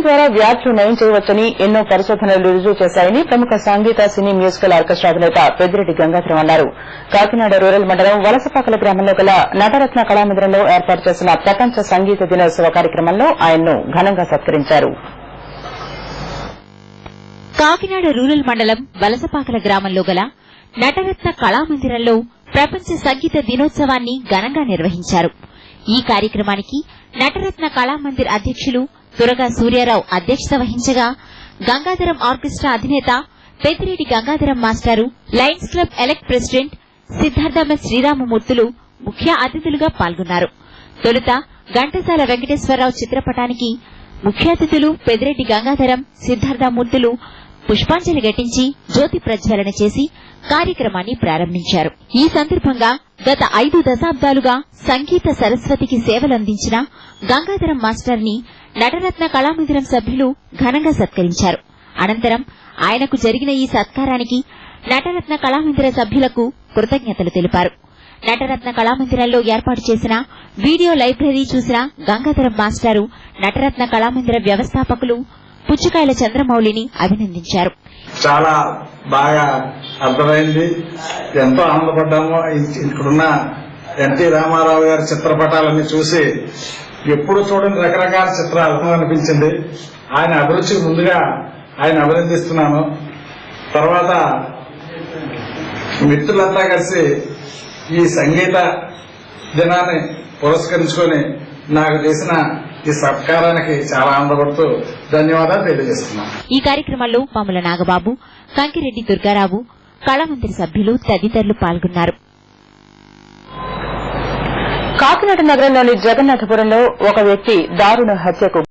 ద్వారా వ్యాధులు నయం చేయవచ్చని ఎన్నో పరిశోధనలు రుజువు చేశాయని ప్రముఖ సంగీత సినీ మ్యూజికల్ ఆర్కెస్ట్రా అధినేత పెద్దిరెడ్డి గంగాధరం అన్నారు. కాకినాడ రూరల్ మండలం వలసపాకల గ్రామంలో గల నటరత్న కళామందిరంలో ఏర్పాటు చేసిన ప్రపంచ సంగీత దినోత్సవ కార్యక్రమంలో ఆయన్ను ఘనంగా సత్కరించారు. కాకినాడ రూరల్ మండలం వలసపాకల గ్రామంలో గల నటరత్న కళామందిరంలో ప్రపంచ సంగీత దినోత్సవాన్ని ఘనంగా నిర్వహించారు. ఈ కార్యక్రమానికి నటరత్న కళామందిర్ అధ్యకులు తురగా సూర్యారావు అధ్యక్షత వహించగా గంగాధరం ఆర్కెస్ట్రా అధినేత పెద్దిరెడ్డి గంగాధరం మాస్టారు, Lions Club elect president Siddhartha Sriramamurthulu ముఖ్య అతిథులుగా పాల్గొన్నారు. తొలుత ఘంటసాల వెంకటేశ్వరరావు చిత్రపటానికి ముఖ్య అతిథులు పెద్దిరెడ్డి గంగాధరం, సిద్ధార్థమూర్తులు పుష్పాంజలి ఘటించి జ్యోతి ప్రజ్వలన చేసి కార్యక్రమాన్ని ప్రారంభించారు. ఈ సందర్భంగా గత 5 దశాబ్దాలుగా సంగీత సరస్వతికి సేవలందించిన గంగాధరం మాస్టర్ ని నటరత్న కళామందిరం సభ్యులు ఘనంగా సత్కరించారు. అనంతరం ఆయనకు జరిగిన ఈ సత్కారానికి నటరత్న కళామందిర సభ్యులకు కృతజ్ఞతలు తెలిపారు. నటరత్న కళామందిరంలో ఏర్పాటు చేసిన వీడియో లైబ్రరీ చూసిన గంగాధరం మాస్టారు నటరత్న కళామందిర వ్యవస్థాపకులు పుచ్చకాయల చంద్రమౌళిని అభినందించారు. చాలా బాగా అర్థమైంది. ఎంతో ఆనందపడ్డాము. ఇక్కడున్న ఎన్టీ రామారావు గారి చిత్రపటాలన్నీ చూసి ఎప్పుడు చూడని రకరకాల చిత్రాలు అనిపించింది. ఆయన అభిరుచి ముందుగా ఆయన అభినందిస్తున్నాను. తర్వాత మిత్రులంతా కలిసి ఈ సంగీత దినాన్ని పురస్కరించుకొని నాకు చేసిన ఈ సత్కారానికి చాలా ఆనందపడుతూ ధన్యవాదాలు తెలియజేస్తున్నాను. ఈ కార్యక్రమంలో పాముల నాగబాబు, కంకిరెడ్డి దుర్గారావు, కళామందిర సభ్యులు తదితరులు పాల్గొన్నారు. కాకినాడ నగరంలోని జగన్నాథపురంలో ఒక వ్యక్తి దారుణ హత్యకు